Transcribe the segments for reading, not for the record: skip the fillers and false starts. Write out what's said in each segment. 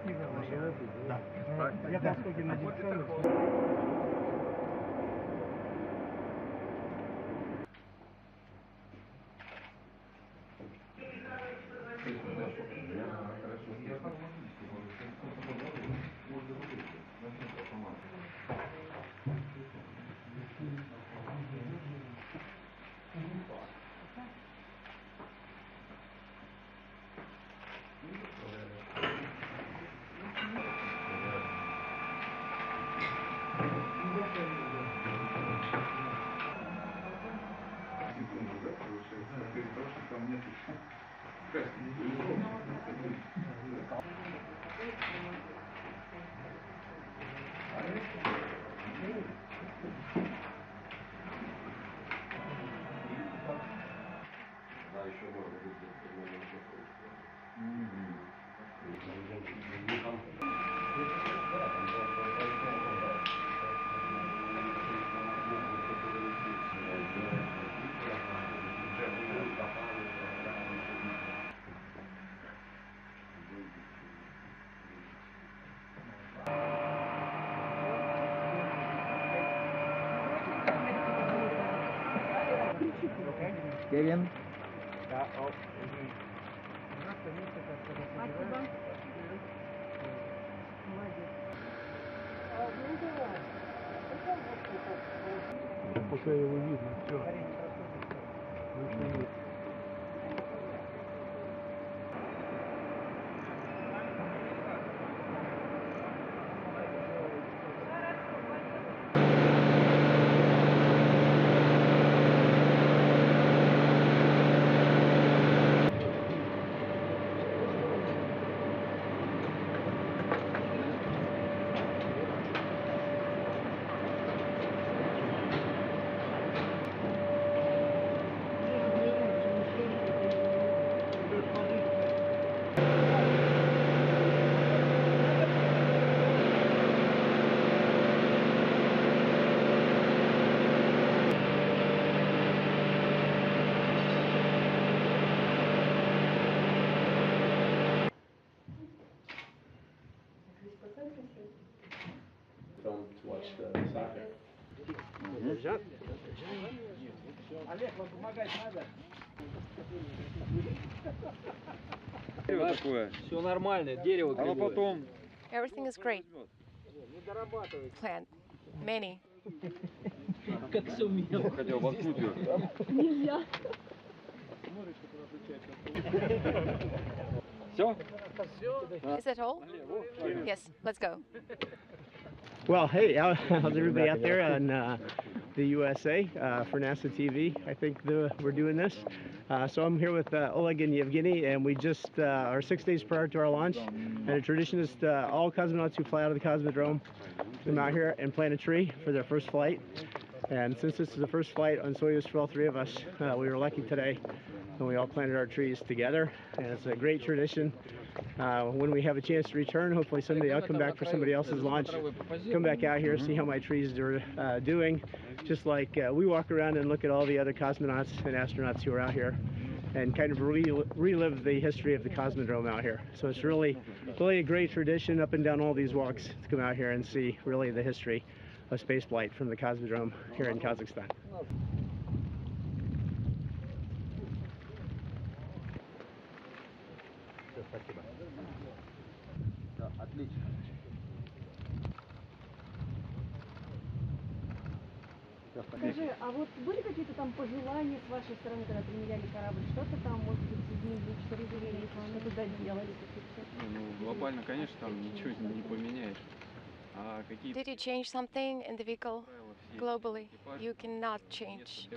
Да. Я на востоке на дистанции. Kevin. Пока его видно, все. Олег, вам помогать надо? Дерево такое. Все нормально, дерево Оно кривое. потом... Everything is great. Plant. Many. Как сумел. Хотел воткнуть ее. Нельзя. Все? Is that all? Yes, let's go. Well, hey, how's everybody out there on the USA for NASA TV? I think we're doing this. So I'm here with Oleg and Evgeny, and we just are 6 days prior to our launch. And the tradition is all cosmonauts who fly out of the Cosmodrome come out here and plant a tree for their first flight. And since this is the first flight on Soyuz for all three of us, we were lucky today, and we all planted our trees together. And it's a great tradition. When we have a chance to return, hopefully someday I'll come back for somebody else's launch, come back out here, see how my trees are doing, just like we walk around and look at all the other cosmonauts and astronauts who are out here and kind of relive the history of the Cosmodrome out here. So it's really a great tradition up and down all these walks to come out here and see really the history of spaceflight from the Cosmodrome here in Kazakhstan. Спасибо. Да, отлично. Скажи, а вот были какие-то там пожелания с вашей стороны, когда применяли корабль? Что-то там, может быть, изменить, что-то доделать? Ну, глобально, конечно, там ничего не поменяешь. А какие Did you change something in the vehicle globally? You cannot change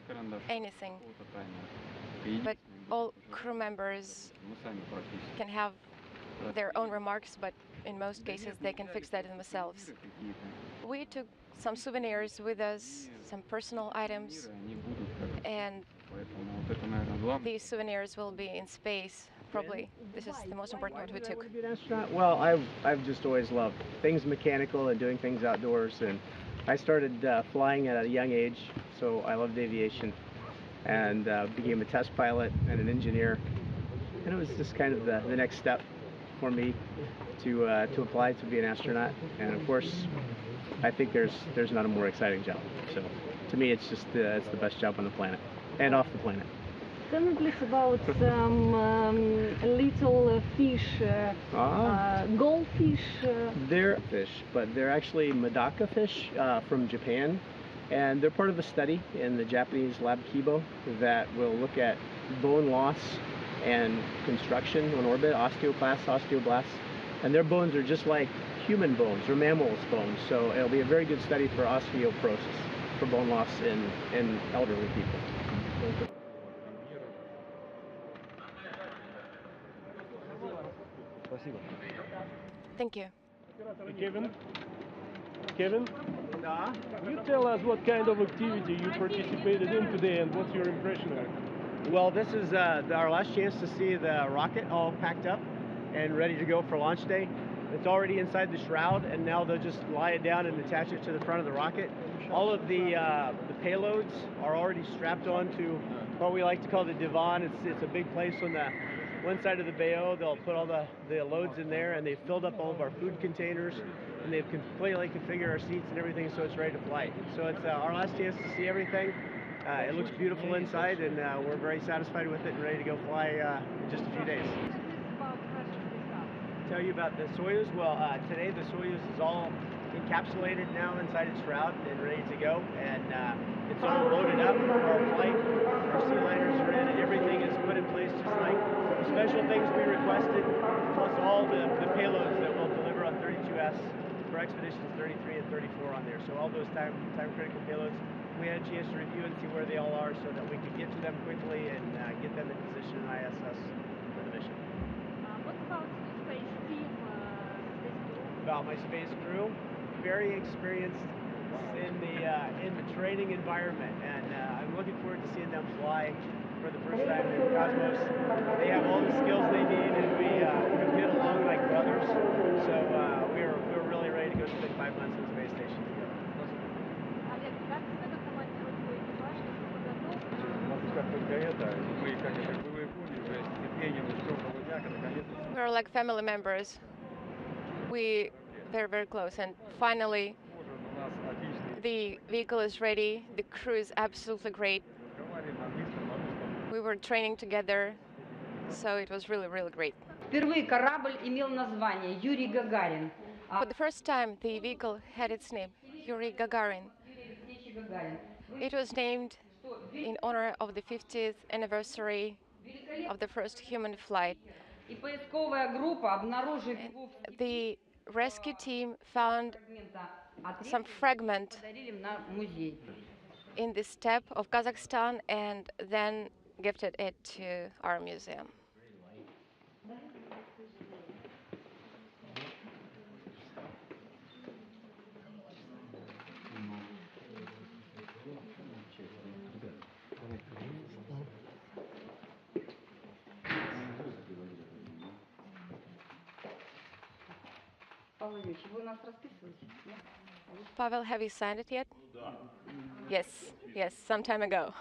anything. But all crew members can have their own remarks, but in most cases they can fix that themselves. We took some souvenirs with us, some personal items, and these souvenirs will be in space. Probably this is the most important what we took. Well, I've just always loved things mechanical and doing things outdoors, and I started flying at a young age, so I loved aviation, and became a test pilot and an engineer, and it was just kind of the next step for me to apply to be an astronaut. And of course, I think there's not a more exciting job. So to me, it's just it's the best job on the planet and off the planet. Tell me please about some little fish, goldfish. They're fish, but they're actually Medaka fish from Japan, and they're part of a study in the Japanese lab Kibo that will look at bone loss and construction on orbit, osteoclasts, osteoblasts, and their bones are just like human bones or mammals' bones. So it'll be a very good study for osteoporosis, for bone loss in elderly people. Thank you. Kevin, you tell us what kind of activity you participated in today and what's your impression of it? Well, this is our last chance to see the rocket all packed up and ready to go for launch day. It's already inside the shroud, and now they'll just lie it down and attach it to the front of the rocket. All of the payloads are already strapped onto what we like to call the divan. It's a big place on the one side of the BAO. They'll put all the loads in there, and they've filled up all of our food containers, and they've completely configured our seats and everything so it's ready to fly. So it's our last chance to see everything. It looks beautiful inside, and we're very satisfied with it and ready to go fly in just a few days. Tell you about the Soyuz. Well, today the Soyuz is all encapsulated now inside its shroud and ready to go, and it's all loaded up for our flight. Our sea liners are in, and everything is put in place just like the special things we requested, plus all the payloads that we'll deliver on 32S for expeditions 33 and 34 on there. So all those time critical payloads, we had a chance to review and see where they all are so that we could get to them quickly and get them in position in ISS for the mission. What about the space team? About my space crew, very experienced in the training environment, and I'm looking forward to seeing them fly for the first time in Cosmos. They have all the skills they need, and we get along like brothers. So we're really ready to go spend 5 months in the space station together. Олег, как тебе как командировать твой экипаж? We're like family members. We very, very close, and finally the vehicle is ready. The crew is absolutely great. We were training together, so it was really, really great. Впервые корабль имел название Юрий Гагарин. For the first time, the vehicle had its name, Yuri Gagarin. It was named in honor of the 50th anniversary of the first human flight. И поисковая группа, обнаружив его в The rescue team found some fragment подарили на музей. in the steppe of Kazakhstan and then gifted it to our museum. Павел Ильич, вы у нас расписываетесь? Pavel, have you signed it yet? Yes, some time ago.